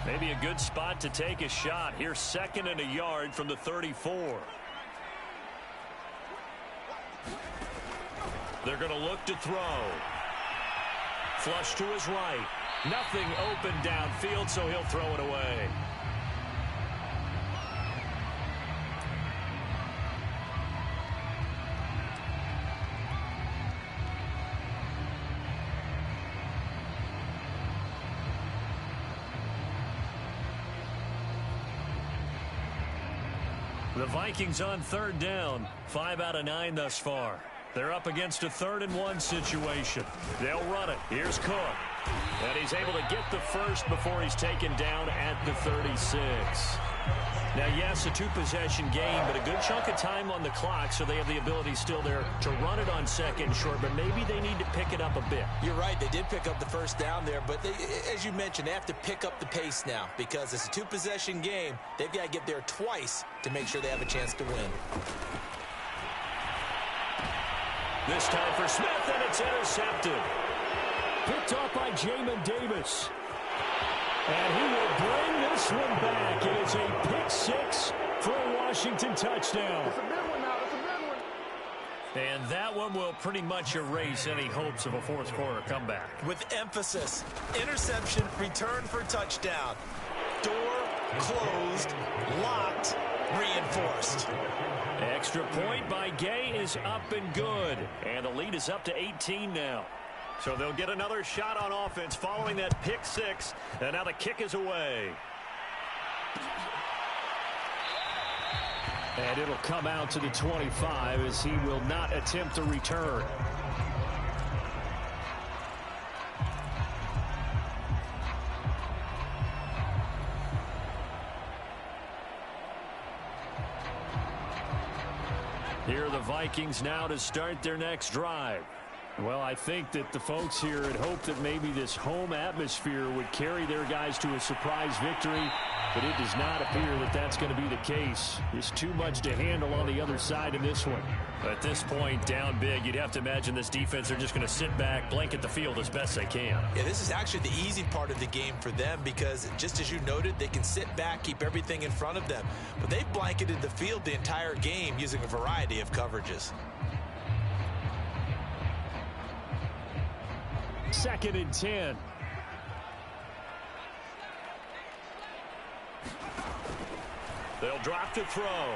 Maybe a good spot to take a shot. Here's 2nd and a yard from the 34. They're going to look to throw. Flush to his right. Nothing open downfield, so he'll throw it away. The Vikings on 3rd down. 5 out of 9 thus far. They're up against a 3rd and 1 situation. They'll run it. Here's Cook. And he's able to get the first before he's taken down at the 36. Now, yes, a 2-possession game, but a good chunk of time on the clock, so they have the ability still there to run it on 2nd short, but maybe they need to pick it up a bit. You're right. They did pick up the first down there, but as you mentioned, they have to pick up the pace now because it's a 2-possession game. They've got to get there twice to make sure they have a chance to win. This time for Smith, and it's intercepted. Picked off by Jamin Davis. And he will bring this one back. It is a pick 6 for a Washington touchdown. It's a good one now. It's a good one. And that one will pretty much erase any hopes of a fourth quarter comeback. With emphasis, interception, return for touchdown. Door closed, locked, reinforced. Extra point by Gay is up and good. And the lead is up to 18 now. So they'll get another shot on offense following that pick 6. And now the kick is away. And it'll come out to the 25 as he will not attempt to return. Here are the Vikings now to start their next drive. Well, I think that the folks here had hoped that maybe this home atmosphere would carry their guys to a surprise victory, but it does not appear that that's going to be the case. There's too much to handle on the other side in this one. At this point, down big, you'd have to imagine this defense are just going to sit back, blanket the field as best they can. Yeah, this is actually the easy part of the game for them because, just as you noted, they can sit back, keep everything in front of them. But they've blanketed the field the entire game using a variety of coverages. 2nd and 10. They'll drop to throw.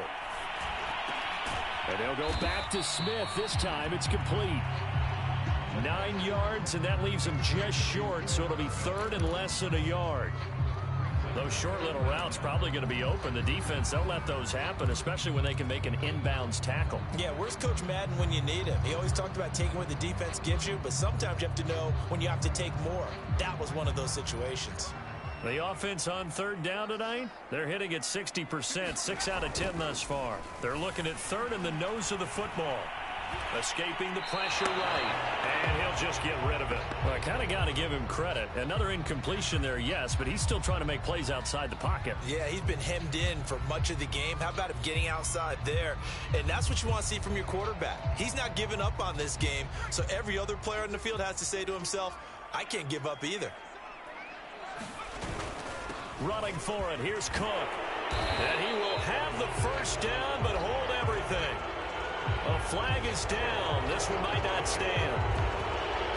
And they'll go back to Smith. This time it's complete. 9 yards, and that leaves him just short, so it'll be 3rd and less than a yard. Those short little routes probably going to be open. The defense, they'll let those happen, especially when they can make an inbounds tackle. Yeah, where's Coach Madden when you need him? He always talked about taking what the defense gives you, but sometimes you have to know when you have to take more. That was one of those situations. The offense on 3rd down tonight, they're hitting at 60%, 6 out of 10 thus far. They're looking at 3rd in the nose of the football. Escaping the pressure right, and he'll just get rid of it. Well, I kind of got to give him credit. Another incompletion there, yes, but he's still trying to make plays outside the pocket. Yeah, he's been hemmed in for much of the game. How about him getting outside there? And that's what you want to see from your quarterback. He's not giving up on this game, so every other player in the field has to say to himself, I can't give up either. Running for it, here's Cook. And he will have the first down, but hold everything. A flag is down. This one might not stand.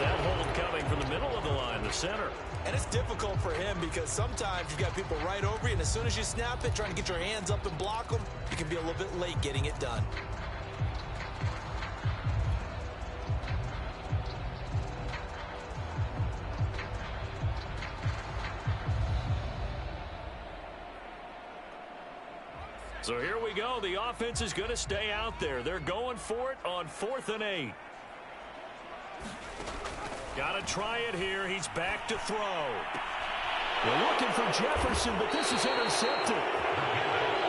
That hold coming from the middle of the line, the center. And it's difficult for him because sometimes you've got people right over you, and as soon as you snap it, trying to get your hands up and block them, you can be a little bit late getting it done. So here we go. The offense is going to stay out there. They're going for it on 4th and 8. Got to try it here. He's back to throw. They're looking for Jefferson, but this is intercepted.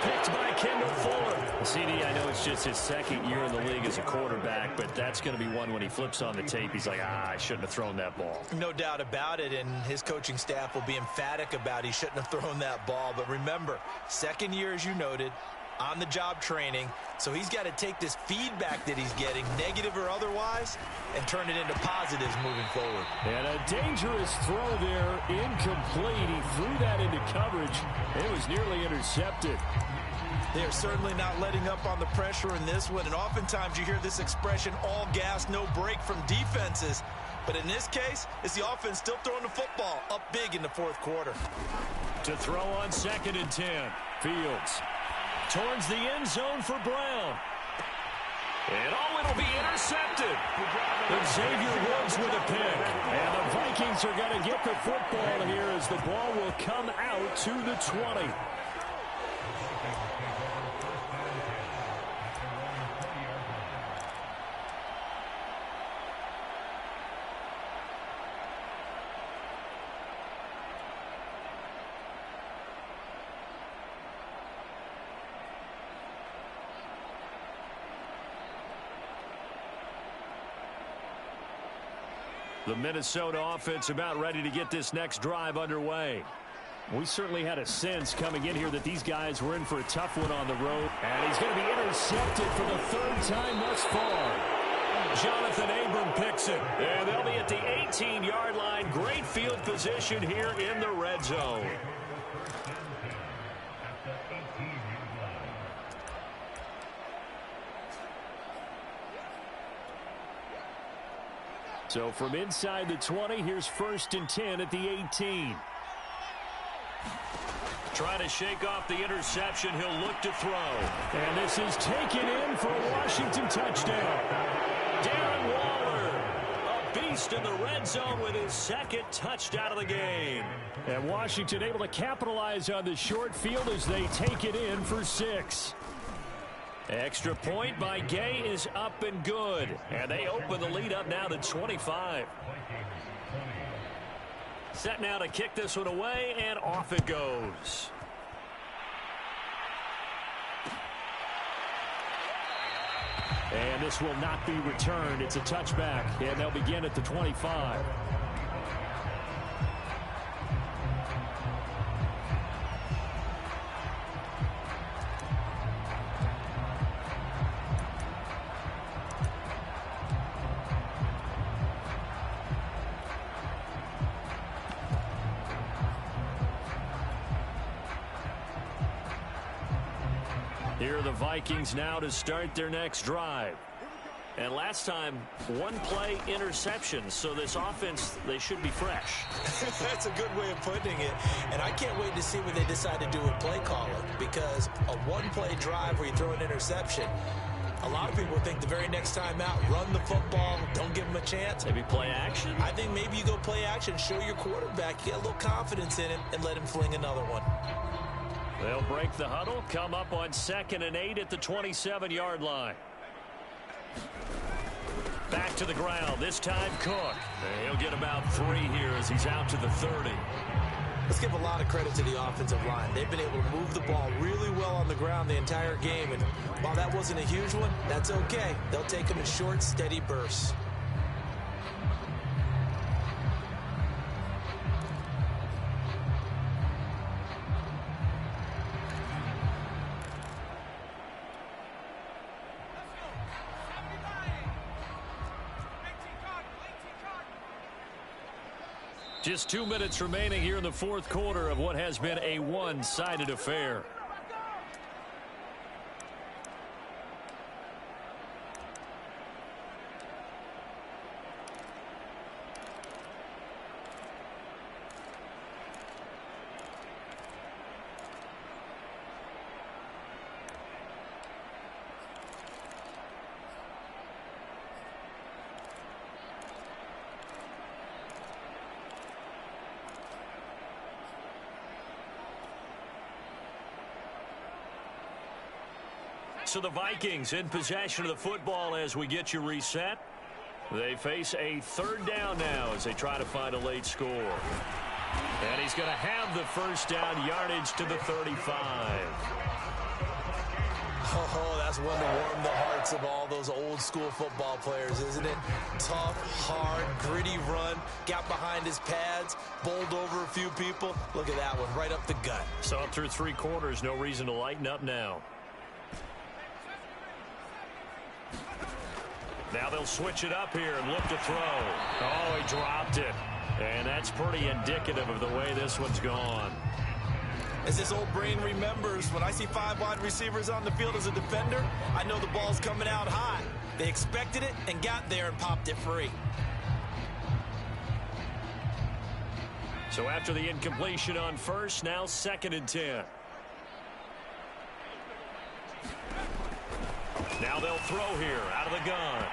Pick Blocked by Kendall Fuller. CD, I know it's just his second year in the league as a quarterback, but that's going to be one when he flips on the tape. He's like, I shouldn't have thrown that ball. No doubt about it, and his coaching staff will be emphatic about he shouldn't have thrown that ball. But remember, second year, as you noted, on-the-job training, so he's got to take this feedback that he's getting, negative or otherwise, and turn it into positives moving forward. And a dangerous throw there, incomplete. He threw that into coverage. It was nearly intercepted. They are certainly not letting up on the pressure in this one, and oftentimes you hear this expression, all gas, no break from defenses. But in this case, it's the offense still throwing the football up big in the fourth quarter. To throw on 2nd and 10. Fields towards the end zone for Brown. And it'll be intercepted. Xavier Woods with a pick. And the Vikings are going to get the football here as the ball will come out to the 20. The Minnesota offense about ready to get this next drive underway. We certainly had a sense coming in here that these guys were in for a tough one on the road. And he's going to be intercepted for the 3rd time thus far. Jonathan Abram picks it. And they'll be at the 18-yard line. Great field position here in the red zone. So from inside the 20, here's 1st and 10 at the 18. Trying to shake off the interception. He'll look to throw. And this is taken in for a Washington touchdown. Darren Waller, a beast in the red zone with his 2nd touchdown of the game. And Washington able to capitalize on the short field as they take it in for 6. Extra point by Gay is up and good. And they open the lead up now to 25. Set now to kick this one away, and off it goes. And this will not be returned. It's a touchback, and they'll begin at the 25. Here are the Vikings now to start their next drive. And last time, 1-play interception. So this offense, they should be fresh. That's a good way of putting it. And I can't wait to see what they decide to do with play calling. Because a 1-play drive where you throw an interception, a lot of people think the very next time out, run the football, don't give them a chance. Maybe play action? I think maybe you go play action, show your quarterback, you get a little confidence in him, and let him fling another one. They'll break the huddle, come up on 2nd and 8 at the 27-yard line. Back to the ground, this time Cook. He'll get about 3 here as he's out to the 30. Let's give a lot of credit to the offensive line. They've been able to move the ball really well on the ground the entire game. And while that wasn't a huge one, that's okay. They'll take them in short, steady bursts. Just 2 minutes remaining here in the fourth quarter of what has been a one-sided affair. So the Vikings in possession of the football as we get you reset. They face a 3rd down now as they try to find a late score. And he's going to have the 1st down, yardage to the 35. is one to warm the hearts of all those old-school football players, isn't it? Tough, hard, gritty run, got behind his pads, bowled over a few people. Look at that one, right up the gut. So up through 3 quarters, no reason to lighten up now. Now they'll switch it up here and look to throw. Oh, he dropped it. And that's pretty indicative of the way this one's gone. As this old brain remembers, when I see 5 wide receivers on the field as a defender, I know the ball's coming out high. They expected it and got there and popped it free. So after the incompletion on first, now 2nd and 10. Now they'll throw here out of the gun.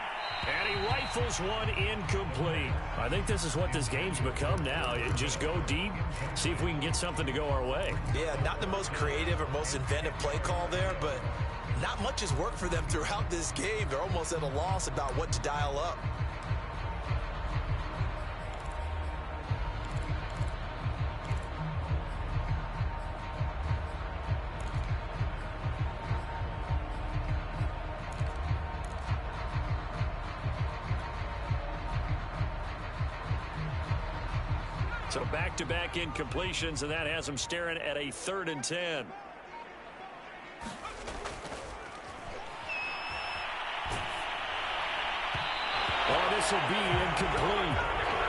And he rifles one incomplete. I think this is what this game's become now. Just go deep, see if we can get something to go our way. Yeah, not the most creative or most inventive play call there, but not much has worked for them throughout this game. They're almost at a loss about what to dial up. So back-to-back incompletions, and that has them staring at a 3rd and 10. Oh, this will be incomplete.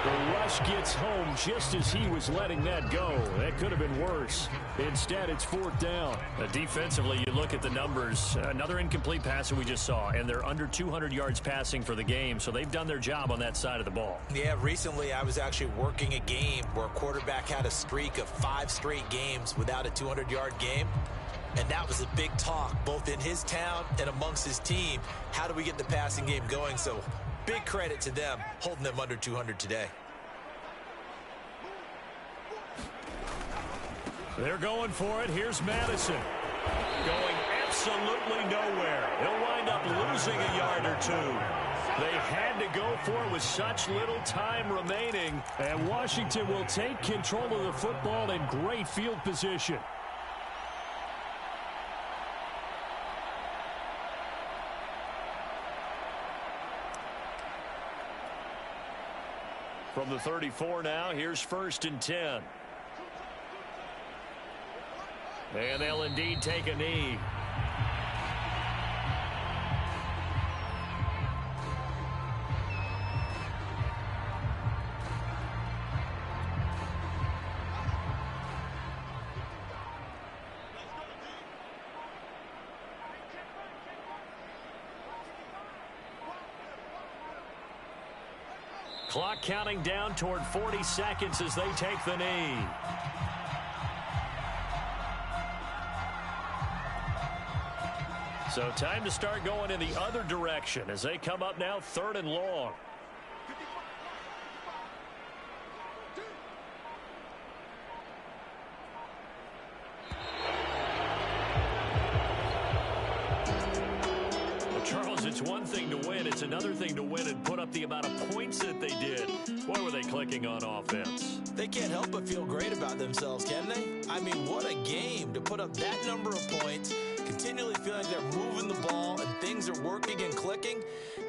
The rush gets home just as he was letting that go. That could have been worse. Instead, it's 4th down. Defensively, you look at the numbers. Another incomplete pass that we just saw, and they're under 200 yards passing for the game, so they've done their job on that side of the ball. Yeah, recently I was actually working a game where a quarterback had a streak of 5 straight games without a 200-yard game. And that was a big talk, both in his town and amongst his team. How do we get the passing game going? So big credit to them, holding them under 200 today. They're going for it. Here's Madison. Going absolutely nowhere. He'll wind up losing a yard or 2. They had to go for it with such little time remaining. And Washington will take control of the football in great field position. From the 34 now, here's 1st and 10. And they'll indeed take a knee. Clock counting down toward 40 seconds as they take the knee. So time to start going in the other direction as they come up now 3rd and long. Charles, it's one thing to win. It's another thing to win and put up the amount of points that they did. Boy, were they clicking on offense. They can't help but feel great about themselves, can they? I mean, what a game to put up that number of points, continually feeling like they're moving the ball and things are working and clicking.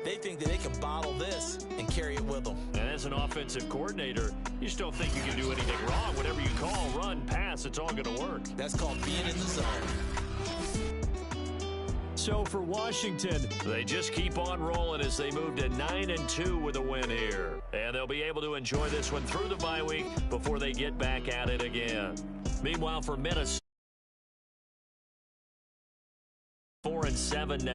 They think that they can bottle this and carry it with them. And as an offensive coordinator, you just don't think you can do anything wrong. Whatever you call, run, pass, it's all going to work. That's called being in the zone. So for Washington, they just keep on rolling as they move to 9-2 with a win here. And they'll be able to enjoy this one through the bye week before they get back at it again. Meanwhile, for Minnesota, 4-7 now.